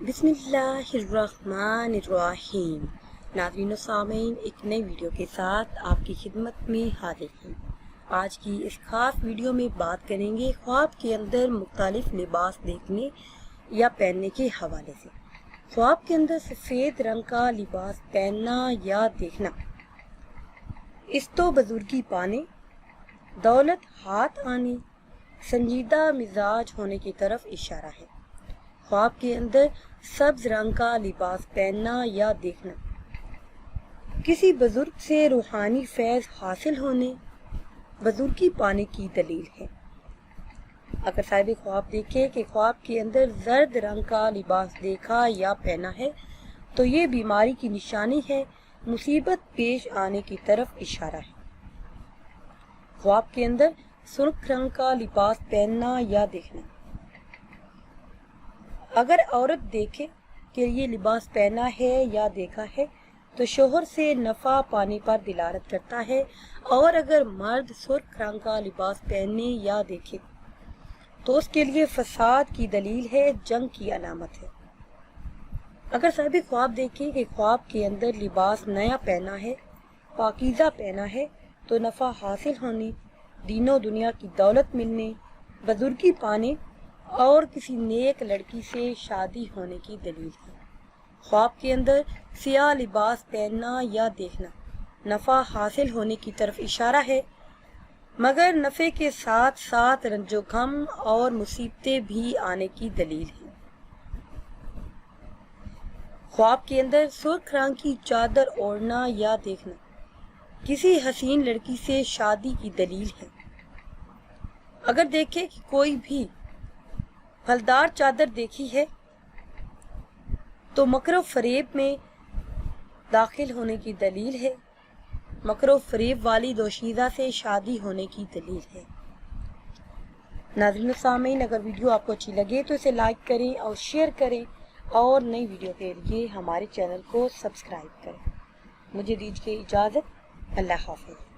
بسم اللہ الرحمن الرحیم۔ ناظرین و سامعین، ایک نئی ویڈیو کے ساتھ آپ کی خدمت میں حاضر ہیں۔ آج کی اس خاص ویڈیو میں بات کریں گے خواب کے اندر مختلف لباس دیکھنے یا پہننے کے حوالے سے۔ خواب کے اندر سفید رنگ کا لباس پہننا یا دیکھنا اس تو بزرگی پانے، دولت ہاتھ آنے، سنجیدہ مزاج ہونے کی طرف اشارہ ہے۔ خواب کے اندر سبز رنگ کا لباس پہننا یا دیکھنا کسی بزرگ سے روحانی فیض حاصل ہونے، بزرگی پانے کی دلیل ہے۔ اگر صاحب خواب دیکھے کہ خواب کے اندر زرد رنگ کا لباس دیکھا یا پہنا ہے تو یہ بیماری کی نشانی ہے، مصیبت پیش آنے کی طرف اشارہ ہے۔ خواب کے اندر سرخ رنگ کا لباس پہننا یا دیکھنا اگر عورت دیکھے کہ یہ لباس پہنا ہے یا دیکھا ہے تو شوہر سے نفع پانے پر دلالت کرتا ہے، اور اگر مرد سرخ رنگ کا لباس پہننے یا دیکھے تو اس کے لیے فساد کی دلیل ہے، جنگ کی علامت ہے۔ اگر صاحب خواب دیکھے کہ خواب کے اندر لباس نیا پہنا ہے، پاکیزہ پہنا ہے تو نفع حاصل ہونے، دین و دنیا کی دولت ملنے، بزرگی پانے اور کسی نیک لڑکی سے شادی ہونے کی دلیل ہے۔ خواب کے اندر سیاہ لباس پہننا یا دیکھنا نفع حاصل ہونے کی طرف اشارہ ہے، مگر نفع کے ساتھ ساتھ رنج و غم اور مصیبتیں بھی آنے کی دلیل ہے۔ خواب کے اندر سرخ رنگ کی چادر اوڑھنا یا دیکھنا کسی حسین لڑکی سے شادی کی دلیل ہے۔ اگر دیکھے کہ کوئی بھی پھلدار چادر دیکھی ہے تو مکر و فریب میں داخل ہونے کی دلیل ہے، مکر و فریب والی دوشیزہ سے شادی ہونے کی دلیل ہے۔ ناظرین و سامعین، اگر ویڈیو آپ کو اچھی لگے تو اسے لائک کریں اور شیئر کریں، اور نئی ویڈیو کے لیے ہمارے چینل کو سبسکرائب کریں۔ مجھے دیجیے اجازت، اللہ حافظ۔